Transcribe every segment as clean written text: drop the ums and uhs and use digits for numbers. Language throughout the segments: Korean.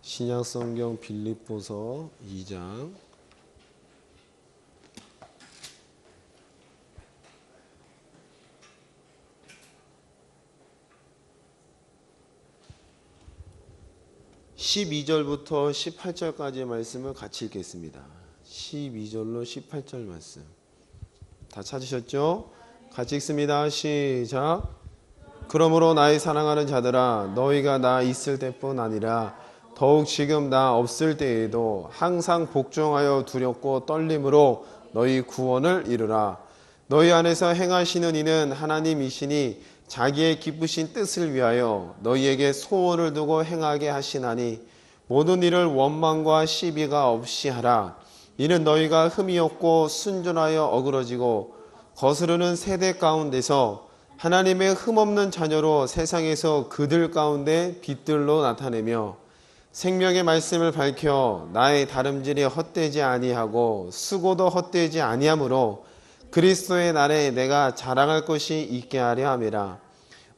신약성경 빌립보서 2장 12절부터 18절까지의 말씀을 같이 읽겠습니다. 12절로 18절 말씀 다 찾으셨죠? 같이 읽습니다. 시작. 그러므로 나의 사랑하는 자들아, 너희가 나 있을 때뿐 아니라 더욱 지금 나 없을 때에도 항상 복종하여 두렵고 떨림으로 너희 구원을 이루라. 너희 안에서 행하시는 이는 하나님이시니 자기의 기쁘신 뜻을 위하여 너희에게 소원을 두고 행하게 하시나니 모든 일을 원망과 시비가 없이 하라. 이는 너희가 흠이 없고 순전하여 어그러지고 거스르는 세대 가운데서 하나님의 흠없는 자녀로 세상에서 그들 가운데 빛들로 나타내며 생명의 말씀을 밝혀 나의 다름질이 헛되지 아니하고 수고도 헛되지 아니하므로 그리스도의 날에 내가 자랑할 것이 있게 하려 함이라.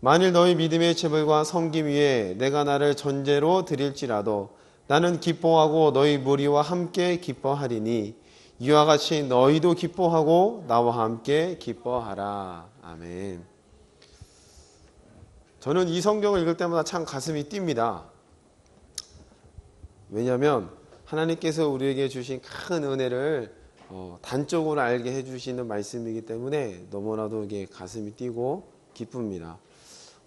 만일 너희 믿음의 체벌과 섬김 위에 내가 나를 전제로 드릴지라도 나는 기뻐하고 너희 무리와 함께 기뻐하리니 이와 같이 너희도 기뻐하고 나와 함께 기뻐하라. 아멘. 저는 이 성경을 읽을 때마다 참 가슴이 뜁니다. 왜냐하면 하나님께서 우리에게 주신 큰 은혜를 단적으로 알게 해주시는 말씀이기 때문에 너무나도 이게 가슴이 뛰고 기쁩니다.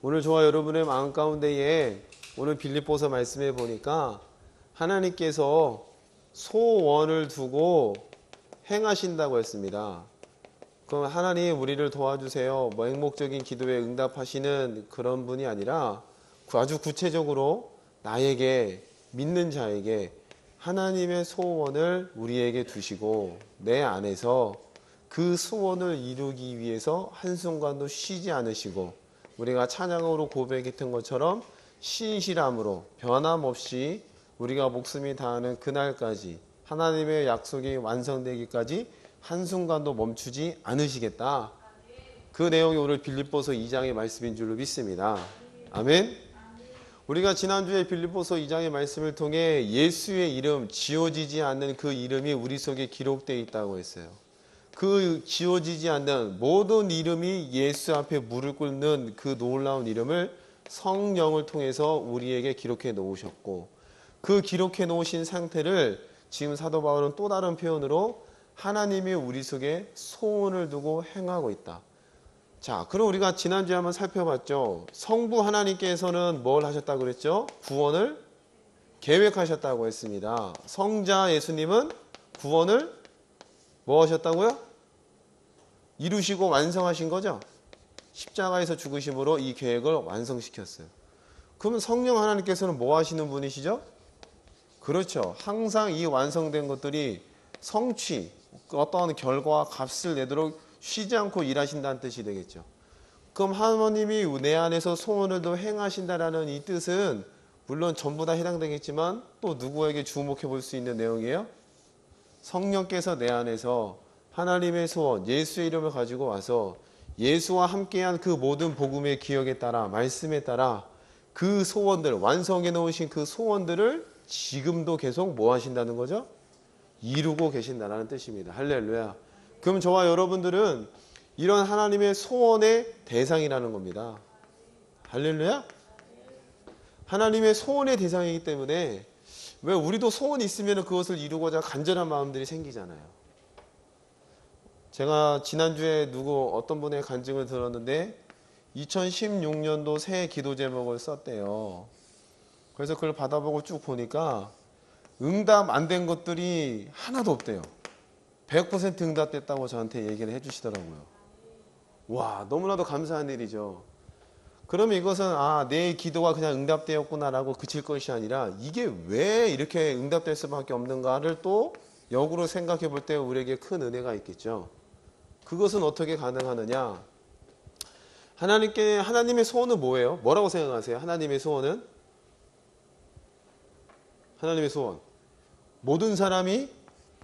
오늘 저와 여러분의 마음 가운데에 오늘 빌립보서 말씀해 보니까 하나님께서 소원을 두고 행하신다고 했습니다. 그럼 하나님 우리를 도와주세요. 맹목적인 기도에 응답하시는 그런 분이 아니라 아주 구체적으로 나에게 믿는 자에게 하나님의 소원을 우리에게 두시고 내 안에서 그 소원을 이루기 위해서 한순간도 쉬지 않으시고 우리가 찬양으로 고백했던 것처럼 신실함으로 변함없이 우리가 목숨이 다하는 그날까지 하나님의 약속이 완성되기까지 한순간도 멈추지 않으시겠다. 그 내용이 오늘 빌립보서 2장의 말씀인 줄로 믿습니다. 아멘. 우리가 지난주에 빌립보서 2장의 말씀을 통해 예수의 이름, 지워지지 않는 그 이름이 우리 속에 기록되어 있다고 했어요. 그 지워지지 않는 모든 이름이 예수 앞에 무릎 꿇는 그 놀라운 이름을 성령을 통해서 우리에게 기록해 놓으셨고 그 기록해 놓으신 상태를 지금 사도 바울은 또 다른 표현으로 하나님이 우리 속에 소원을 두고 행하고 있다. 자, 그럼 우리가 지난주에 한번 살펴봤죠. 성부 하나님께서는 뭘 하셨다고 그랬죠? 구원을 계획하셨다고 했습니다. 성자 예수님은 구원을 뭐 하셨다고요? 이루시고 완성하신 거죠. 십자가에서 죽으심으로 이 계획을 완성시켰어요. 그러면 성령 하나님께서는 뭐 하시는 분이시죠? 그렇죠. 항상 이 완성된 것들이 성취, 어떠한 결과와 값을 내도록 쉬지 않고 일하신다는 뜻이 되겠죠. 그럼 하나님이 내 안에서 소원을 더 행하신다라는 이 뜻은 물론 전부 다 해당되겠지만 또 누구에게 주목해 볼 수 있는 내용이에요? 성령께서 내 안에서 하나님의 소원, 예수의 이름을 가지고 와서 예수와 함께한 그 모든 복음의 기억에 따라 말씀에 따라 그 소원들, 완성해 놓으신 그 소원들을 지금도 계속 뭐 하신다는 거죠? 이루고 계신다는 뜻입니다. 할렐루야. 그럼 저와 여러분들은 이런 하나님의 소원의 대상이라는 겁니다. 할렐루야. 하나님의 소원의 대상이기 때문에 왜 우리도 소원이 있으면 그것을 이루고자 간절한 마음들이 생기잖아요. 제가 지난주에 어떤 분의 간증을 들었는데 2016년도 새해 기도 제목을 썼대요. 그래서 그걸 받아보고 쭉 보니까 응답 안 된 것들이 하나도 없대요. 100% 응답됐다고 저한테 얘기를 해주시더라고요. 와, 너무나도 감사한 일이죠. 그러면 이것은 내 기도가 그냥 응답되었구나라고 그칠 것이 아니라 이게 왜 이렇게 응답될 수밖에 없는가를 또 역으로 생각해 볼 때 우리에게 큰 은혜가 있겠죠. 그것은 어떻게 가능하느냐? 하나님의 소원은 뭐예요? 뭐라고 생각하세요? 하나님의 소원은? 하나님의 소원. 모든 사람이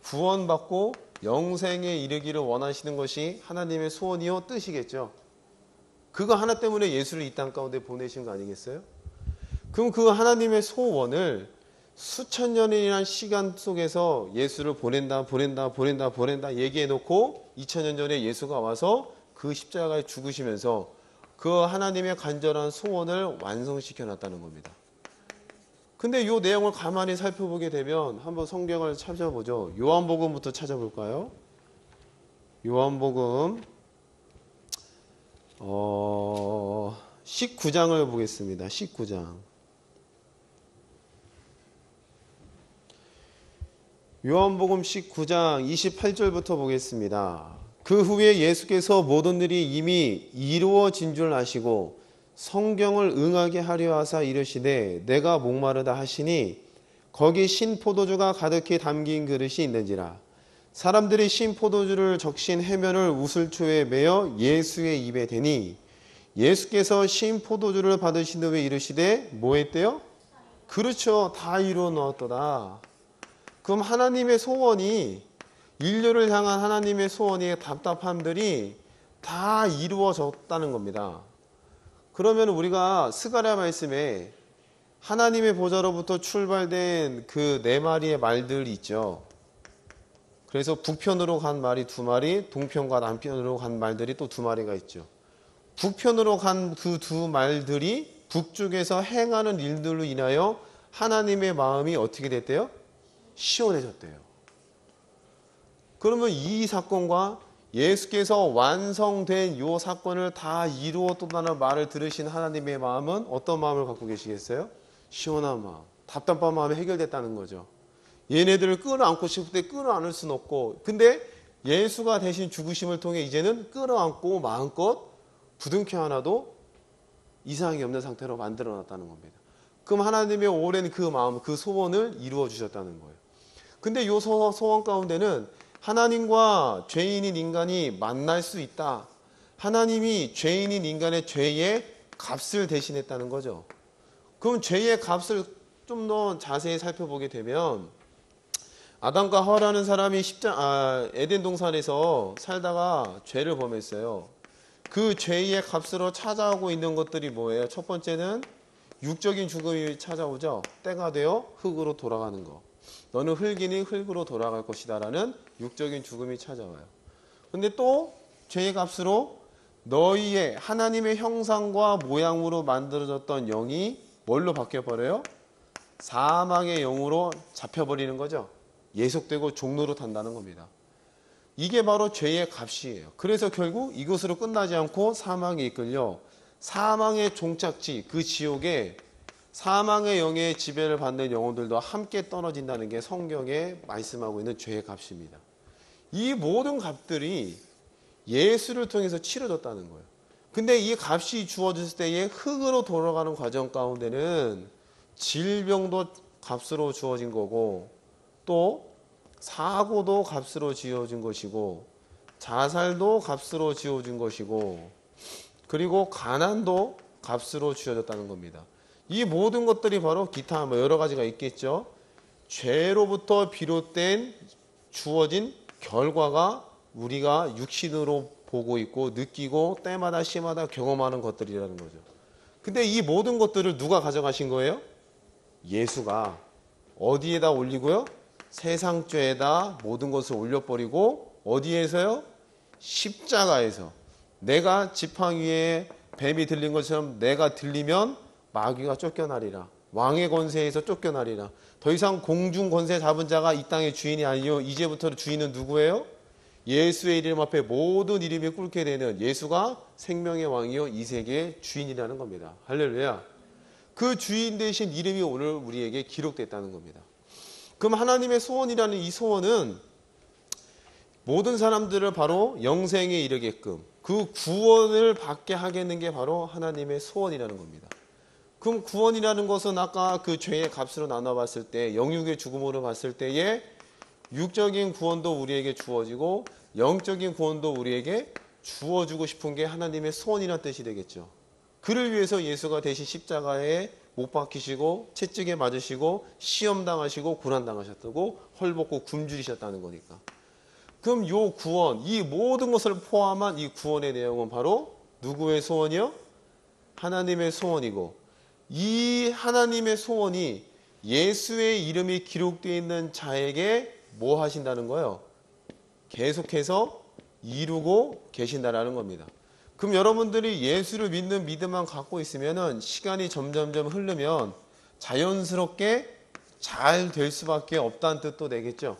구원받고 영생에 이르기를 원하시는 것이 하나님의 소원이요 뜻이겠죠. 그거 하나 때문에 예수를 이 땅 가운데 보내신 거 아니겠어요? 그럼 그 하나님의 소원을 수천 년이라는 시간 속에서 예수를 보낸다 얘기해 놓고 2000년 전에 예수가 와서 그 십자가에 죽으시면서 그 하나님의 간절한 소원을 완성시켜 놨다는 겁니다. 근데 이 내용을 가만히 살펴보게 되면 한번 성경을 찾아보죠. 요한복음부터 찾아볼까요? 요한복음 19장을 보겠습니다. 19장. 요한복음 19장 28절부터 보겠습니다. 그 후에 예수께서 모든 일이 이미 이루어진 줄 아시고 성경을 응하게 하려 하사 이르시되 내가 목마르다 하시니 거기 신 포도주가 가득히 담긴 그릇이 있는지라. 사람들이 신 포도주를 적신 해면을 우슬초에 매어 예수의 입에 대니 예수께서 신 포도주를 받으신 후에 이르시되 뭐 했대요? 그렇죠. 다 이루어 놓았도다. 그럼 하나님의 소원이, 인류를 향한 하나님의 소원의 답답함들이 다 이루어졌다는 겁니다. 그러면 우리가 스가랴 말씀에 하나님의 보좌로부터 출발된 그 네 마리의 말들이 있죠. 그래서 북편으로 간 말이 두 마리, 동편과 남편으로 간 말들이 또 두 마리가 있죠. 북편으로 간 그 두 말들이 북쪽에서 행하는 일들로 인하여 하나님의 마음이 어떻게 됐대요? 시원해졌대요. 그러면 이 사건과 예수께서 완성된 이 사건을 다 이루었다는 말을 들으신 하나님의 마음은 어떤 마음을 갖고 계시겠어요? 시원한 마음, 답답한 마음이 해결됐다는 거죠. 얘네들을 끌어안고 싶을 때 끌어안을 수는 없고, 근데 예수가 대신 죽으심을 통해 이제는 끌어안고 마음껏 부둥켜 하나도 이상이 없는 상태로 만들어 놨다는 겁니다. 그럼 하나님의 오랜 그 마음, 그 소원을 이루어 주셨다는 거예요. 근데 이 소원 가운데는 하나님과 죄인인 인간이 만날 수 있다. 하나님이 죄인인 인간의 죄의 값을 대신했다는 거죠. 그럼 죄의 값을 좀 더 자세히 살펴보게 되면 아담과 하와라는 사람이 에덴 동산에서 살다가 죄를 범했어요. 그 죄의 값으로 찾아오고 있는 것들이 뭐예요? 첫 번째는 육적인 죽음이 찾아오죠. 때가 되어 흙으로 돌아가는 거. 너는 흙이니 흙으로 돌아갈 것이다 라는 육적인 죽음이 찾아와요. 근데 또 죄의 값으로 너희의 하나님의 형상과 모양으로 만들어졌던 영이 뭘로 바뀌어버려요? 사망의 영으로 잡혀버리는 거죠. 예속되고 종로로 탄다는 겁니다. 이게 바로 죄의 값이에요. 그래서 결국 이것으로 끝나지 않고 사망에 이끌려 사망의 종착지, 그 지옥에 사망의 영의 지배를 받는 영혼들도 함께 떨어진다는 게 성경에 말씀하고 있는 죄의 값입니다. 이 모든 값들이 예수를 통해서 치러졌다는 거예요. 근데 이 값이 주어졌을 때에 흙으로 돌아가는 과정 가운데는 질병도 값으로 주어진 거고, 또 사고도 값으로 지어진 것이고, 자살도 값으로 지어진 것이고, 그리고 가난도 값으로 지어졌다는 겁니다. 이 모든 것들이 바로 기타 여러 가지가 있겠죠. 죄로부터 비롯된 주어진 결과가 우리가 육신으로 보고 있고 느끼고 때마다 시마다 경험하는 것들이라는 거죠. 근데 이 모든 것들을 누가 가져가신 거예요? 예수가 어디에다 올리고요? 세상 죄에다 모든 것을 올려버리고, 어디에서요? 십자가에서. 내가 지팡이 위에 뱀이 들린 것처럼 내가 들리면 마귀가 쫓겨나리라. 왕의 권세에서 쫓겨나리라. 더 이상 공중 권세 잡은 자가 이 땅의 주인이 아니요, 이제부터 주인은 누구예요? 예수의 이름 앞에 모든 이름이 꿇게 되는 예수가 생명의 왕이요 이 세계의 주인이라는 겁니다. 할렐루야. 그 주인 되신 이름이 오늘 우리에게 기록됐다는 겁니다. 그럼 하나님의 소원이라는 이 소원은 모든 사람들을 바로 영생에 이르게끔 그 구원을 받게 하겠는 게 바로 하나님의 소원이라는 겁니다. 그럼 구원이라는 것은 아까 그 죄의 값으로 나눠봤을 때, 영육의 죽음으로 봤을 때에 육적인 구원도 우리에게 주어지고 영적인 구원도 우리에게 주어주고 싶은 게 하나님의 소원이라는 뜻이 되겠죠. 그를 위해서 예수가 대신 십자가에 못 박히시고 채찍에 맞으시고 시험당하시고 고난당하셨다고, 헐벗고 굶주리셨다는 거니까. 그럼 요 구원, 이 모든 것을 포함한 이 구원의 내용은 바로 누구의 소원이요? 하나님의 소원이고, 이 하나님의 소원이 예수의 이름이 기록되어 있는 자에게 뭐 하신다는 거예요? 계속해서 이루고 계신다라는 겁니다. 그럼 여러분들이 예수를 믿는 믿음만 갖고 있으면은 시간이 점점점 흐르면 자연스럽게 잘 될 수밖에 없다는 뜻도 되겠죠.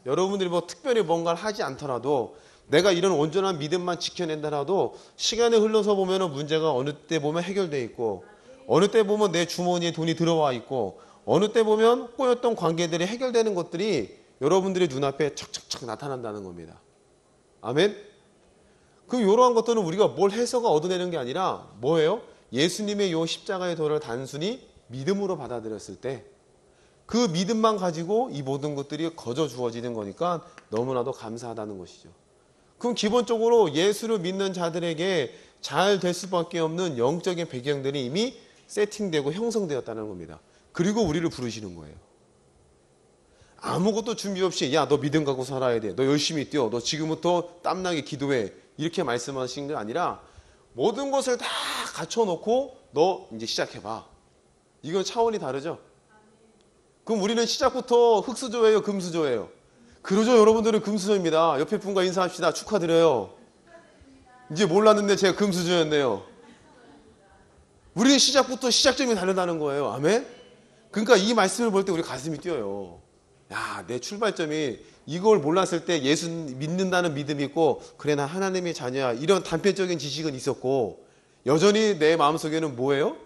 여러분들이 뭐 특별히 뭔가를 하지 않더라도 내가 이런 온전한 믿음만 지켜낸다라도 시간이 흘러서 보면은 문제가 어느 때 보면 해결돼 있고 어느 때 보면 내 주머니에 돈이 들어와 있고 어느 때 보면 꼬였던 관계들이 해결되는 것들이 여러분들의 눈앞에 척척척 나타난다는 겁니다. 아멘? 그럼 이러한 것들은 우리가 뭘 해서가 얻어내는 게 아니라 뭐예요? 예수님의 요 십자가의 도를 단순히 믿음으로 받아들였을 때 그 믿음만 가지고 이 모든 것들이 거저 주어지는 거니까 너무나도 감사하다는 것이죠. 그럼 기본적으로 예수를 믿는 자들에게 잘 될 수밖에 없는 영적인 배경들이 이미 세팅되고 형성되었다는 겁니다. 그리고 우리를 부르시는 거예요. 아무것도 준비 없이 야, 너 믿음 갖고 살아야 돼. 너 열심히 뛰어. 너 지금부터 땀나게 기도해. 이렇게 말씀하시는 게 아니라 모든 것을 다 갖춰놓고 너 이제 시작해봐. 이건 차원이 다르죠? 그럼 우리는 시작부터 흙수저예요? 금수저예요? 그러죠. 여러분들은 금수저입니다. 옆에 분과 인사합시다. 축하드려요. 이제 몰랐는데 제가 금수저였네요. 우리는 시작부터 시작점이 다르다는 거예요. 아멘? 그러니까 이 말씀을 볼 때 우리 가슴이 뛰어요. 야, 내 출발점이 이걸 몰랐을 때 예수 믿는다는 믿음이 있고 그래 나 하나님의 자녀야 이런 단편적인 지식은 있었고 여전히 내 마음속에는 뭐예요?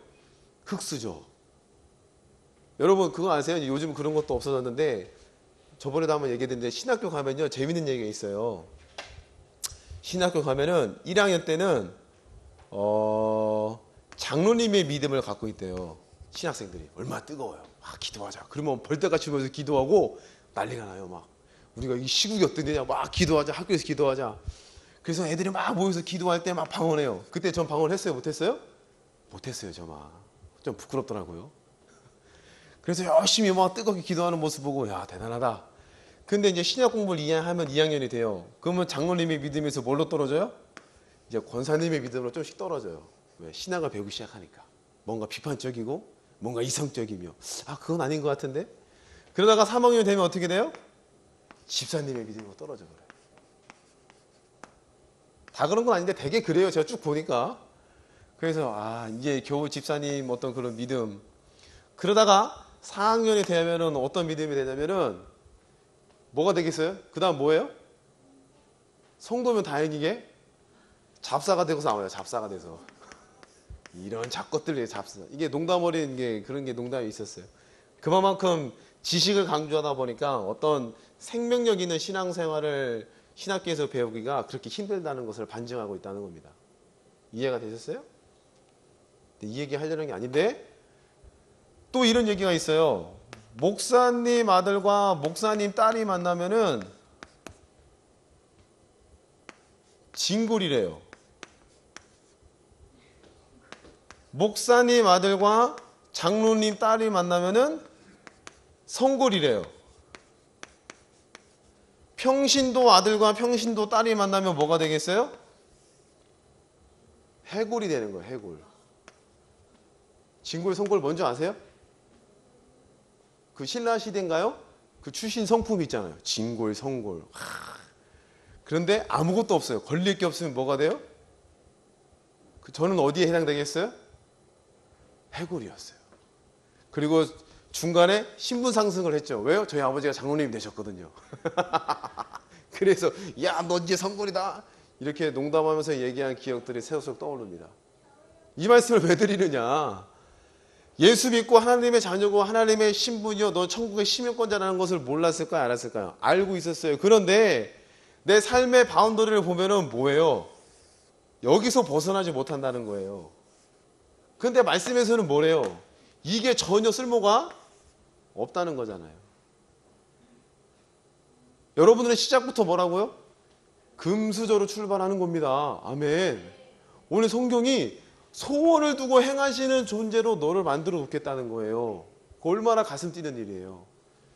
흙수저. 여러분 그거 아세요? 요즘 그런 것도 없어졌는데 저번에도 한번 얘기했는데 신학교 가면요 재밌는 얘기가 있어요. 신학교 가면은 1학년 때는 장로님의 믿음을 갖고 있대요. 신학생들이 얼마나 뜨거워요. 막 기도하자. 그러면 벌떼같이 모여서 기도하고 난리가 나요. 막 우리가 이 시국이 어떠냐 막 기도하자. 학교에서 기도하자. 그래서 애들이 막 모여서 기도할 때 막 방언해요. 그때 전 방언했어요? 못했어요? 못했어요. 저만 좀 부끄럽더라고요. 그래서 열심히 막 뜨겁게 기도하는 모습 보고 야 대단하다. 근데 이제 신약 공부를 하면 2학년이 돼요. 그러면 장로님의 믿음에서 뭘로 떨어져요? 이제 권사님의 믿음으로 좀씩 떨어져요. 왜? 신학을 배우기 시작하니까. 뭔가 비판적이고 뭔가 이성적이며 아 그건 아닌 것 같은데? 그러다가 3학년이 되면 어떻게 돼요? 집사님의 믿음으로 떨어져 버려요. 다 그런 건 아닌데 되게 그래요. 제가 쭉 보니까. 그래서 아 이제 겨우 집사님 어떤 그런 믿음. 그러다가 4학년이 되면은 어떤 믿음이 되냐면은 뭐가 되겠어요? 그 다음 뭐예요? 성도면 다행이게 잡사가 되고서 나와요. 잡사가 돼서. 이런 잡것들이 잡사. 이게 농담 어린 게 그런 게 농담이 있었어요. 그만큼 지식을 강조하다 보니까 어떤 생명력 있는 신앙생활을 신학교에서 배우기가 그렇게 힘들다는 것을 반증하고 있다는 겁니다. 이해가 되셨어요? 이 얘기 하려는 게 아닌데 또 이런 얘기가 있어요. 목사님 아들과 목사님 딸이 만나면은 진골이래요. 목사님 아들과 장로님 딸이 만나면은 성골이래요. 평신도 아들과 평신도 딸이 만나면 뭐가 되겠어요? 해골이 되는 거예요. 해골. 진골, 성골 뭔지 아세요? 그 신라시대인가요? 그 출신 성품 있잖아요. 진골, 성골. 그런데 아무것도 없어요. 걸릴 게 없으면 뭐가 돼요? 저는 어디에 해당되겠어요? 해골이었어요. 그리고 중간에 신분 상승을 했죠. 왜요? 저희 아버지가 장로님이 되셨거든요. 그래서 야, 너 이제 성골이다. 이렇게 농담하면서 얘기한 기억들이 새록새록 떠오릅니다. 이 말씀을 왜 드리느냐? 예수 믿고 하나님의 자녀고 하나님의 신분이요 너 천국의 시민권자라는 것을 몰랐을까요? 알았을까요? 알고 있었어요. 그런데 내 삶의 바운더리를 보면은 뭐예요? 여기서 벗어나지 못한다는 거예요. 그런데 말씀에서는 뭐래요? 이게 전혀 쓸모가 없다는 거잖아요. 여러분들은 시작부터 뭐라고요? 금수저로 출발하는 겁니다. 아멘. 오늘 성경이 소원을 두고 행하시는 존재로 너를 만들어 놓겠다는 거예요. 얼마나 가슴 뛰는 일이에요.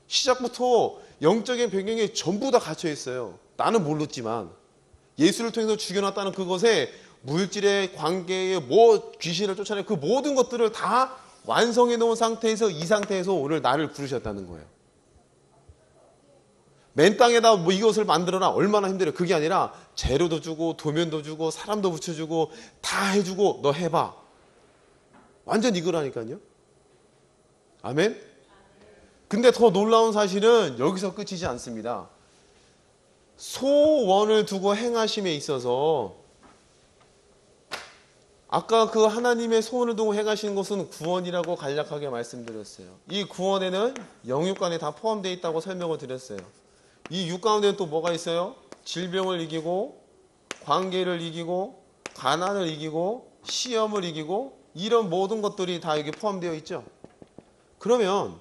시작부터 영적인 배경이 전부 다 갇혀 있어요. 나는 모르지만 예수를 통해서 죽여놨다는 그것에 물질의 관계에 뭐 귀신을 쫓아내 그 모든 것들을 다 완성해 놓은 상태에서 이 상태에서 오늘 나를 부르셨다는 거예요. 맨 땅에다 뭐 이것을 만들어라 얼마나 힘들어요. 그게 아니라 재료도 주고 도면도 주고 사람도 붙여주고 다 해주고 너 해봐. 완전 이거라니까요. 아멘. 근데 더 놀라운 사실은 여기서 끝이지 않습니다. 소원을 두고 행하심에 있어서 아까 그 하나님의 소원을 두고 행하시는 것은 구원이라고 간략하게 말씀드렸어요. 이 구원에는 영육간에 다 포함되어 있다고 설명을 드렸어요. 이 육 가운데는 또 뭐가 있어요? 질병을 이기고 관계를 이기고 가난을 이기고 시험을 이기고 이런 모든 것들이 다 여기 포함되어 있죠. 그러면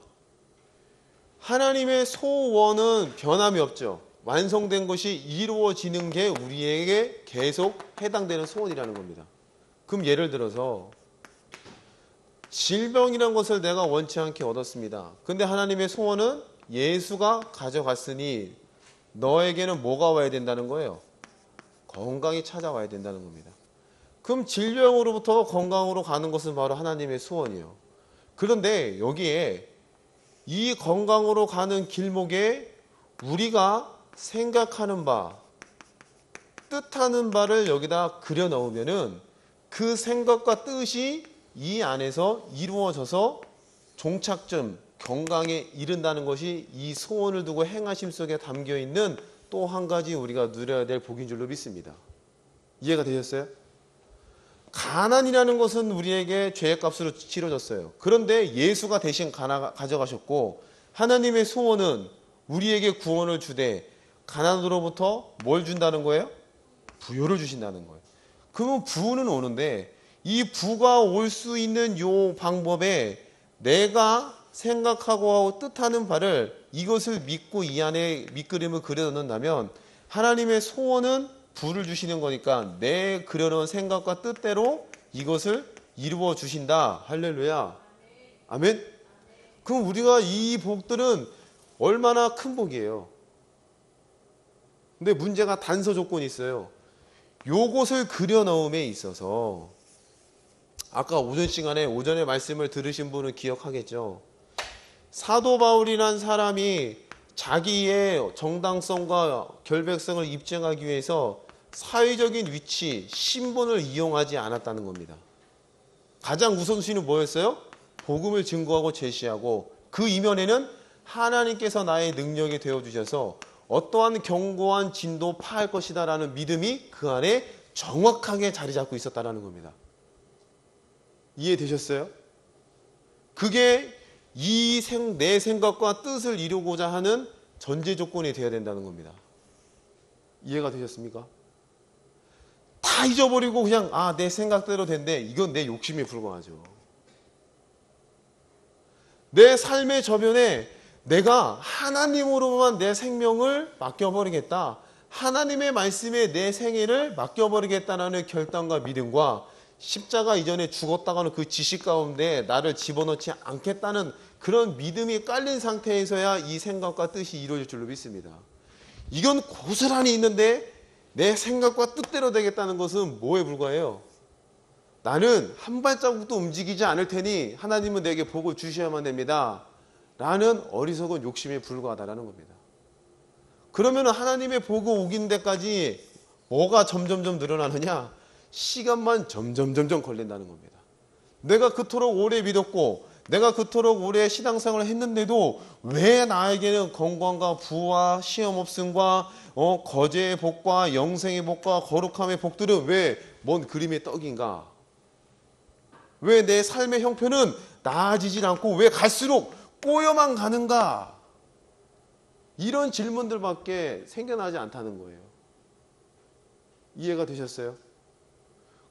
하나님의 소원은 변함이 없죠. 완성된 것이 이루어지는 게 우리에게 계속 해당되는 소원이라는 겁니다. 그럼 예를 들어서 질병이란 것을 내가 원치 않게 얻었습니다. 근데 하나님의 소원은 예수가 가져갔으니 너에게는 뭐가 와야 된다는 거예요? 건강이 찾아와야 된다는 겁니다. 그럼 질병으로부터 건강으로 가는 것은 바로 하나님의 소원이에요. 그런데 여기에 이 건강으로 가는 길목에 우리가 생각하는 바, 뜻하는 바를 여기다 그려 넣으면은 그 생각과 뜻이 이 안에서 이루어져서 종착점, 건강에 이른다는 것이 이 소원을 두고 행하심 속에 담겨 있는 또 한 가지 우리가 누려야 될 복인 줄로 믿습니다. 이해가 되셨어요? 가난이라는 것은 우리에게 죄의 값으로 치러졌어요. 그런데 예수가 대신 가져가셨고 하나님의 소원은 우리에게 구원을 주되 가난으로부터 뭘 준다는 거예요? 부요를 주신다는 거예요. 그러면 부는 오는데 이 부가 올 수 있는 요 방법에 내가 생각하고 뜻하는 바를 이것을 믿고 이 안에 밑그림을 그려놓는다면 하나님의 소원은 부를 주시는 거니까 내 그려놓은 생각과 뜻대로 이것을 이루어 주신다. 할렐루야. 아멘. 그럼 우리가 이 복들은 얼마나 큰 복이에요. 근데 문제가 단서 조건이 있어요. 요것을 그려넣음에 있어서 아까 오전 시간에 오전에 말씀을 들으신 분은 기억하겠죠. 사도 바울이란 사람이 자기의 정당성과 결백성을 입증하기 위해서 사회적인 위치, 신분을 이용하지 않았다는 겁니다. 가장 우선순위는 뭐였어요? 복음을 증거하고 제시하고 그 이면에는 하나님께서 나의 능력이 되어주셔서 어떠한 견고한 진도 파할 것이다 라는 믿음이 그 안에 정확하게 자리 잡고 있었다는 겁니다. 이해되셨어요? 그게 내 생각과 뜻을 이루고자 하는 전제 조건이 되어야 된다는 겁니다. 이해가 되셨습니까? 다 잊어버리고 그냥 내 생각대로 된대. 이건 내 욕심에 불과하죠. 내 삶의 저변에 내가 하나님으로만 내 생명을 맡겨버리겠다. 하나님의 말씀에 내 생애를 맡겨버리겠다는 결단과 믿음과 십자가 이전에 죽었다가는 그 지식 가운데 나를 집어넣지 않겠다는 그런 믿음이 깔린 상태에서야 이 생각과 뜻이 이루어질 줄로 믿습니다. 이건 고스란히 있는데 내 생각과 뜻대로 되겠다는 것은 뭐에 불과해요? 나는 한 발자국도 움직이지 않을 테니 하나님은 내게 복을 주셔야만 됩니다. 라는 어리석은 욕심에 불과하다는 겁니다. 그러면 하나님의 복을 오긴 데까지 뭐가 점점점 늘어나느냐? 시간만 점점 걸린다는 겁니다. 내가 그토록 오래 믿었고 내가 그토록 오래 신앙생활을 했는데도 왜 나에게는 건강과 부와 시험 없음과 거제의 복과 영생의 복과 거룩함의 복들은 왜 먼 그림의 떡인가? 왜 내 삶의 형편은 나아지질 않고 왜 갈수록 꼬여만 가는가? 이런 질문들밖에 생겨나지 않다는 거예요. 이해가 되셨어요?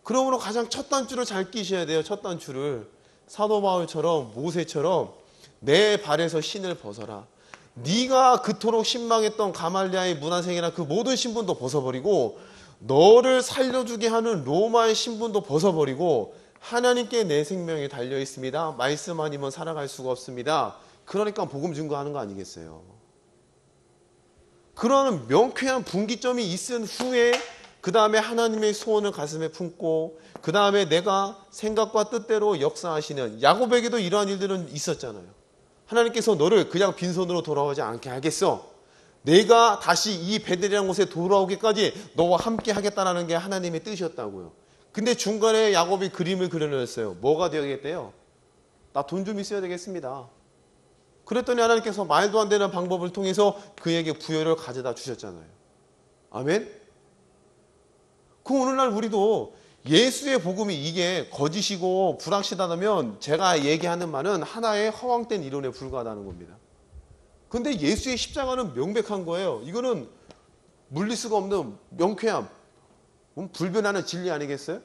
그러므로 가장 첫 단추를 잘 끼셔야 돼요. 첫 단추를. 사도 바울처럼 모세처럼 내 발에서 신을 벗어라. 네가 그토록 신망했던 가말리아의 문화생이나 그 모든 신분도 벗어버리고 너를 살려주게 하는 로마의 신분도 벗어버리고 하나님께 내 생명이 달려있습니다. 말씀 아니면 살아갈 수가 없습니다. 그러니까 복음 증거하는 거 아니겠어요? 그런 명쾌한 분기점이 있은 후에 그 다음에 하나님의 소원을 가슴에 품고 그 다음에 내가 생각과 뜻대로 역사하시는 야곱에게도 이러한 일들은 있었잖아요. 하나님께서 너를 그냥 빈손으로 돌아오지 않게 하겠어. 내가 다시 이 베델이라는 곳에 돌아오기까지 너와 함께 하겠다는 게 하나님의 뜻이었다고요. 근데 중간에 야곱이 그림을 그려냈어요. 뭐가 되겠대요? 나 돈 좀 있어야 되겠습니다. 그랬더니 하나님께서 말도 안 되는 방법을 통해서 그에게 부여를 가져다 주셨잖아요. 아멘? 그 오늘날 우리도 예수의 복음이 이게 거짓이고 불확실하다면 제가 얘기하는 말은 하나의 허황된 이론에 불과하다는 겁니다. 근데 예수의 십자가는 명백한 거예요. 이거는 물릴 수가 없는 명쾌함, 불변하는 진리 아니겠어요?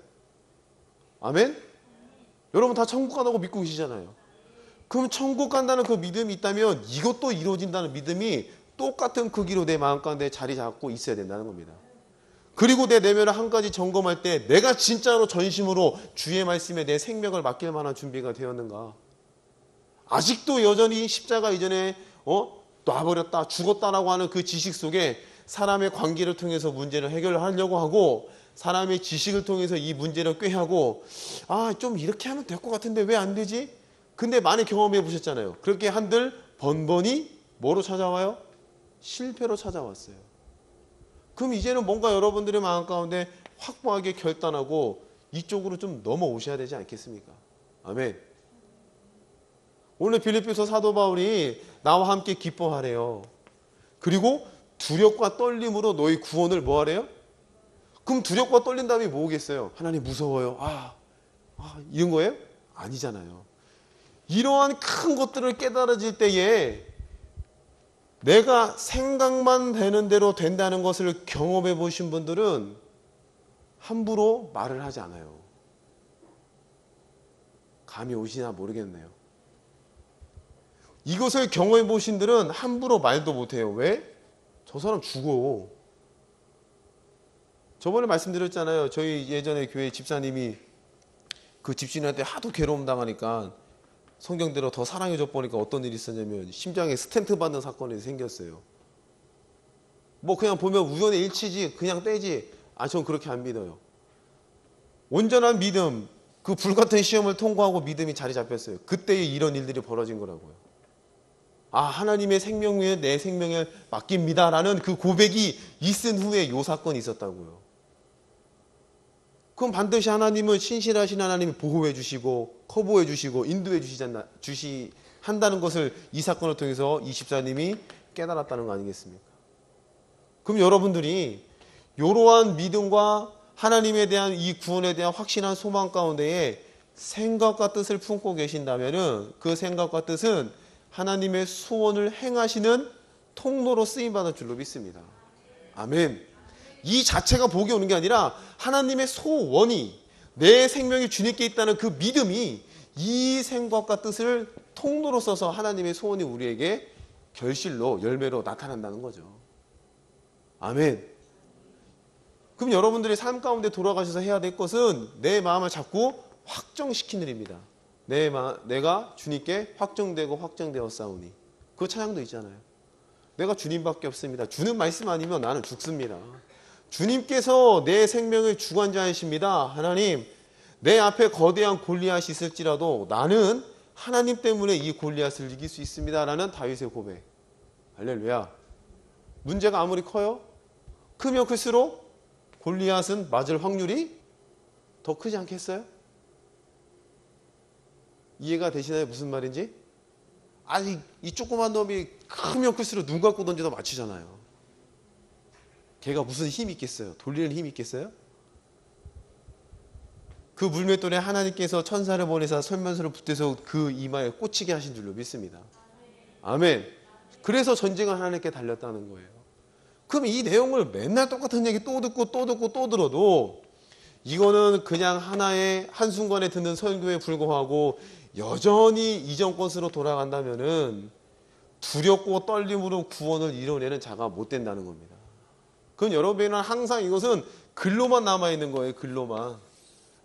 아멘? 여러분 다 천국 간다고 믿고 계시잖아요. 그럼 천국 간다는 그 믿음이 있다면 이것도 이루어진다는 믿음이 똑같은 크기로 내 마음 가운데 자리 잡고 있어야 된다는 겁니다. 그리고 내 내면을 한 가지 점검할 때 내가 진짜로 전심으로 주의 말씀에 내 생명을 맡길 만한 준비가 되었는가? 아직도 여전히 십자가 이전에 놔버렸다, 죽었다라고 하는 그 지식 속에 사람의 관계를 통해서 문제를 해결하려고 하고 사람의 지식을 통해서 이 문제를 꾀하고 좀 이렇게 하면 될 것 같은데 왜 안 되지? 근데 많이 경험해 보셨잖아요. 그렇게 한들 번번이 뭐로 찾아와요? 실패로 찾아왔어요. 그럼 이제는 뭔가 여러분들의 마음 가운데 확고하게 결단하고 이쪽으로 좀 넘어오셔야 되지 않겠습니까? 아멘. 오늘 빌립보서 사도 바울이 나와 함께 기뻐하래요. 그리고 두렵과 떨림으로 너희 구원을 뭐 하래요? 그럼 두렵과 떨린 다음에 뭐겠어요? 하나님 무서워요. 이런 거예요? 아니잖아요. 이러한 큰 것들을 깨달아질 때에 내가 생각만 되는 대로 된다는 것을 경험해 보신 분들은 함부로 말을 하지 않아요. 감이 오시나 모르겠네요. 이것을 경험해 보신 분들은 함부로 말도 못해요. 왜? 저 사람 죽어. 저번에 말씀드렸잖아요. 저희 예전에 교회 집사님이 그 집주인한테 하도 괴로움 당하니까 성경대로 더 사랑해줘 보니까 어떤 일이 있었냐면 심장에 스텐트 받는 사건이 생겼어요. 뭐 그냥 보면 우연의 일치지 그냥 떼지. 전 그렇게 안 믿어요. 온전한 믿음, 그 불같은 시험을 통과하고 믿음이 자리 잡혔어요. 그때 이런 일들이 벌어진 거라고요. 하나님의 생명 위에 내 생명을 맡깁니다 라는 그 고백이 있은 후에 이 사건이 있었다고요. 그럼 반드시 하나님은 신실하신 하나님이 보호해 주시고 커버해 주시고 인도해 한다는 것을 이 사건을 통해서 이 집사님이 깨달았다는 거 아니겠습니까? 그럼 여러분들이 이러한 믿음과 하나님에 대한 이 구원에 대한 확신한 소망 가운데에 생각과 뜻을 품고 계신다면 그 생각과 뜻은 하나님의 소원을 행하시는 통로로 쓰임받을 줄로 믿습니다. 아멘. 이 자체가 복이 오는 게 아니라 하나님의 소원이 내 생명이 주님께 있다는 그 믿음이 이 생각과 뜻을 통로로 써서 하나님의 소원이 우리에게 결실로 열매로 나타난다는 거죠. 아멘. 그럼 여러분들이 삶 가운데 돌아가셔서 해야 될 것은 내 마음을 자꾸 확정시키는 일입니다. 내가 주님께 확정되고 확정되었사오니. 그 찬양도 있잖아요. 내가 주님밖에 없습니다. 주는 말씀 아니면 나는 죽습니다. 주님께서 내 생명의 주관자이십니다. 하나님, 내 앞에 거대한 골리앗이 있을지라도 나는 하나님 때문에 이 골리앗을 이길 수 있습니다. 라는 다윗의 고백. 할렐루야. 문제가 아무리 커요? 크면 클수록 골리앗은 맞을 확률이 더 크지 않겠어요? 이해가 되시나요? 무슨 말인지? 이 조그만 놈이 크면 클수록 눈 감고 던져도 맞추잖아요. 걔가 무슨 힘이 있겠어요? 돌리는 힘이 있겠어요? 그 물맷돌에 하나님께서 천사를 보내서 설면서를 붙여서 그 이마에 꽂히게 하신 줄로 믿습니다. 아멘. 그래서 전쟁은 하나님께 달렸다는 거예요. 그럼 이 내용을 맨날 똑같은 얘기 또 듣고 또 듣고 또 들어도 이거는 그냥 하나의 한순간에 듣는 설교에 불과하고 여전히 이전 것으로 돌아간다면은 두렵고 떨림으로 구원을 이뤄내는 자가 못 된다는 겁니다. 그럼 여러분은 항상 이것은 글로만 남아있는 거예요. 글로만.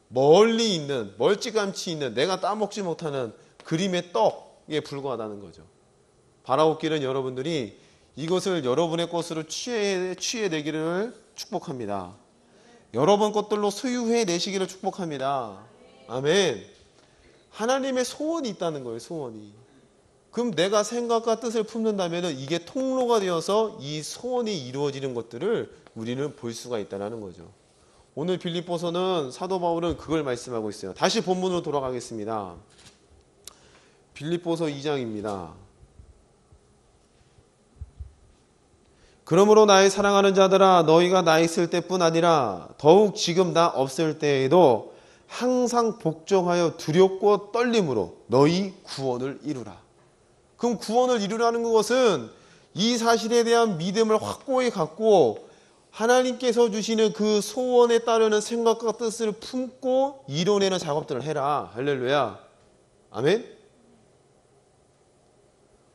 멀리 있는, 멀찌감치 있는, 내가 따먹지 못하는 그림의 떡에 불과하다는 거죠. 바라옵기는 여러분들이 이것을 여러분의 것으로 취해내기를 축복합니다. 여러분 것들로 소유해 내시기를 축복합니다. 아멘. 하나님의 소원이 있다는 거예요. 소원이. 그럼 내가 생각과 뜻을 품는다면 이게 통로가 되어서 이 소원이 이루어지는 것들을 우리는 볼 수가 있다는 거죠. 오늘 빌립보서는 사도 바울은 그걸 말씀하고 있어요. 다시 본문으로 돌아가겠습니다. 빌립보서 2장입니다. 그러므로 나의 사랑하는 자들아, 너희가 나 있을 때뿐 아니라 더욱 지금 나 없을 때에도 항상 복종하여 두렵고 떨림으로 너희 구원을 이루라. 그럼 구원을 이루라는 것은 이 사실에 대한 믿음을 확고히 갖고 하나님께서 주시는 그 소원에 따르는 생각과 뜻을 품고 이뤄내는 작업들을 해라. 할렐루야. 아멘.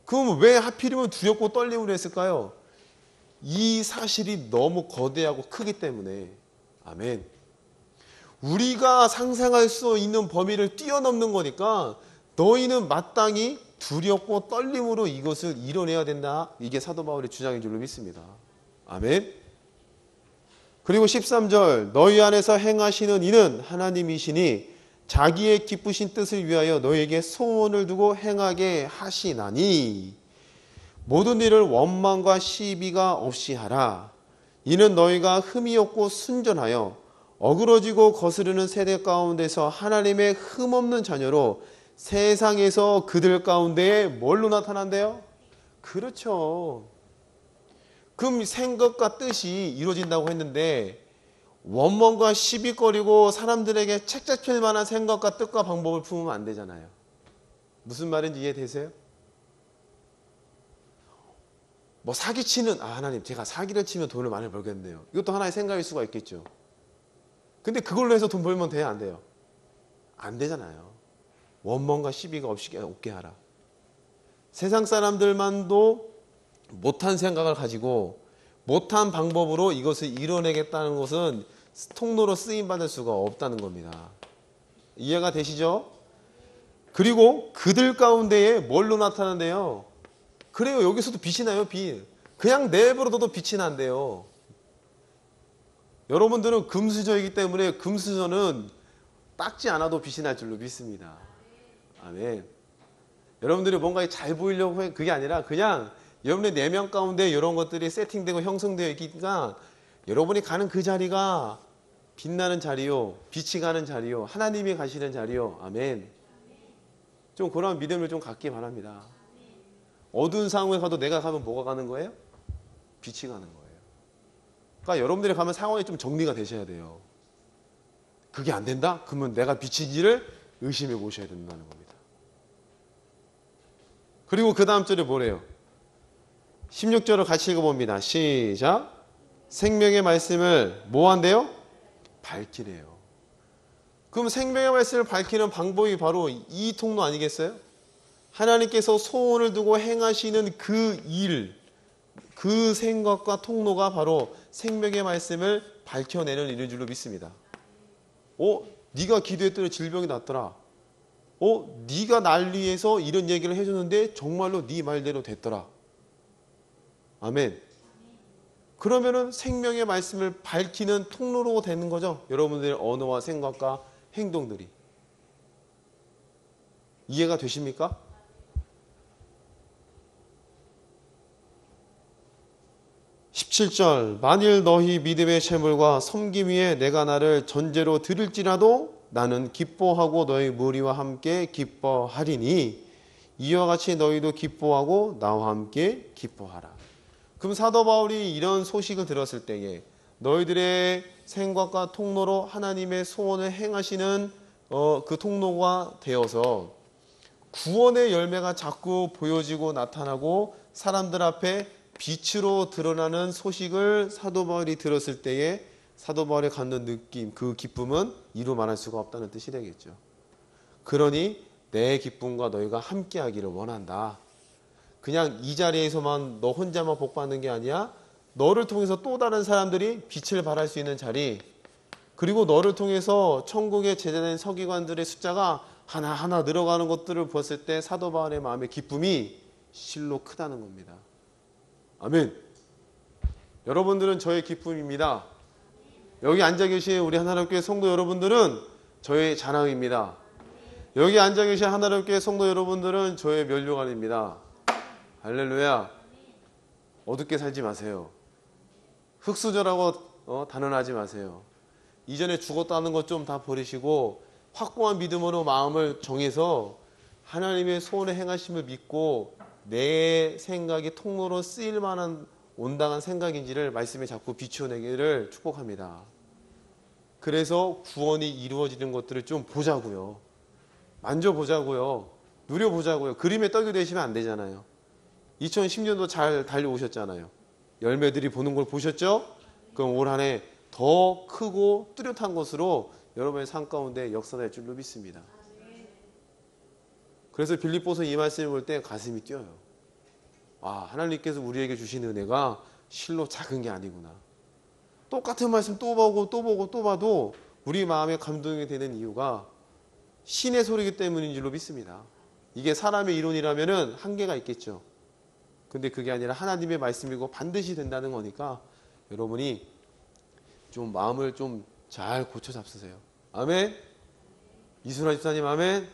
그럼 왜 하필이면 두렵고 떨림으로 했을까요? 이 사실이 너무 거대하고 크기 때문에. 아멘. 우리가 상상할 수 있는 범위를 뛰어넘는 거니까 너희는 마땅히 두렵고 떨림으로 이것을 이뤄내야 된다. 이게 사도 바울의 주장인 줄로 믿습니다. 아멘. 그리고 13절 너희 안에서 행하시는 이는 하나님이시니 자기의 기쁘신 뜻을 위하여 너희에게 소원을 두고 행하게 하시나니 모든 일을 원망과 시비가 없이 하라. 이는 너희가 흠이 없고 순전하여 어그러지고 거스르는 세대 가운데서 하나님의 흠없는 자녀로 세상에서 그들 가운데에 뭘로 나타난대요? 그렇죠. 그럼 생각과 뜻이 이루어진다고 했는데 원망과 시비거리고 사람들에게 책잡힐 만한 생각과 뜻과 방법을 품으면 안 되잖아요. 무슨 말인지 이해되세요? 뭐 사기치는 하나님 제가 사기를 치면 돈을 많이 벌겠네요. 이것도 하나의 생각일 수가 있겠죠. 근데 그걸로 해서 돈 벌면 돼요? 안 돼요? 안 되잖아요. 원망과 시비가 없게 하라. 세상 사람들만도 못한 생각을 가지고 못한 방법으로 이것을 이뤄내겠다는 것은 통로로 쓰임받을 수가 없다는 겁니다. 이해가 되시죠? 그리고 그들 가운데에 뭘로 나타난대요? 그래요. 여기서도 빛이 나요. 빛. 그냥 내버려둬도 빛이 난대요. 여러분들은 금수저이기 때문에 금수저는 닦지 않아도 빛이 날 줄로 믿습니다. 아멘. 여러분들이 뭔가 잘 보이려고 해 그게 아니라 그냥 여러분의 내면 가운데 이런 것들이 세팅되고 형성되어 있으니까 여러분이 가는 그 자리가 빛나는 자리요, 빛이 가는 자리요, 하나님이 가시는 자리요. 아멘. 좀 그런 믿음을 좀 갖기 바랍니다. 어두운 상황에 가도 내가 가면 뭐가 가는 거예요? 빛이 가는 거예요. 그러니까 여러분들이 가면 상황이 좀 정리가 되셔야 돼요. 그게 안 된다? 그러면 내가 빛인지를 의심해 보셔야 된다는 겁니다. 그리고 그 다음 절에 뭐래요? 16절을 같이 읽어봅니다. 시작. 생명의 말씀을 뭐 한대요? 밝히래요. 그럼 생명의 말씀을 밝히는 방법이 바로 이 통로 아니겠어요? 하나님께서 소원을 두고 행하시는 그 일, 그 생각과 통로가 바로 생명의 말씀을 밝혀내는 일인 줄로 믿습니다. 네가 기도했더니 질병이 낫더라. 네가 날 위해서 이런 얘기를 해줬는데 정말로 네 말대로 됐더라. 아멘. 그러면은 생명의 말씀을 밝히는 통로로 되는 거죠. 여러분들의 언어와 생각과 행동들이. 이해가 되십니까? (17절) 만일 너희 믿음의 재물과 섬김 위에 내가 나를 전제로 드릴지라도 나는 기뻐하고 너희 무리와 함께 기뻐하리니 이와 같이 너희도 기뻐하고 나와 함께 기뻐하라. 그럼 사도 바울이 이런 소식을 들었을 때에 너희들의 생각과 통로로 하나님의 소원을 행하시는 그 통로가 되어서 구원의 열매가 자꾸 보여지고 나타나고 사람들 앞에 빛으로 드러나는 소식을 사도 바울이 들었을 때에 사도 바울이 갖는 느낌, 그 기쁨은 이루 말할 수가 없다는 뜻이 되겠죠. 그러니 내 기쁨과 너희가 함께 하기를 원한다. 그냥 이 자리에서만 너 혼자만 복받는 게 아니야. 너를 통해서 또 다른 사람들이 빛을 발할 수 있는 자리, 그리고 너를 통해서 천국에 제자된 서기관들의 숫자가 하나하나 늘어가는 것들을 보았을 때 사도 바울의 마음의 기쁨이 실로 크다는 겁니다. 아멘. 여러분들은 저의 기쁨입니다. 여기 앉아 계신 우리 하나님교회 성도 여러분들은 저의 자랑입니다. 여기 앉아 계신 하나님교회 성도 여러분들은 저의 면류관입니다. 할렐루야. 어둡게 살지 마세요. 흙수저라고 단언하지 마세요. 이전에 죽었다는 것 좀 다 버리시고 확고한 믿음으로 마음을 정해서 하나님의 소원의 행하심을 믿고 내 생각이 통로로 쓰일 만한 온당한 생각인지를 말씀에 자꾸 비추어내기를 축복합니다. 그래서 구원이 이루어지는 것들을 좀 보자고요. 만져보자고요. 누려보자고요. 그림에 떡이 되시면 안 되잖아요. 2010년도 잘 달려오셨잖아요. 열매들이 보는 걸 보셨죠? 그럼 올 한 해 더 크고 뚜렷한 것으로 여러분의 삶 가운데 역사될 줄로 믿습니다. 그래서 빌립보서 이 말씀을 볼 때 가슴이 뛰어요. 아, 하나님께서 우리에게 주신 은혜가 실로 작은 게 아니구나. 똑같은 말씀 또 보고 또 보고 또 봐도 우리 마음에 감동이 되는 이유가 신의 소리이기 때문인 줄로 믿습니다. 이게 사람의 이론이라면 한계가 있겠죠. 근데 그게 아니라 하나님의 말씀이고 반드시 된다는 거니까 여러분이 좀 마음을 좀 잘 고쳐 잡수세요. 아멘. 이순아 집사님 아멘.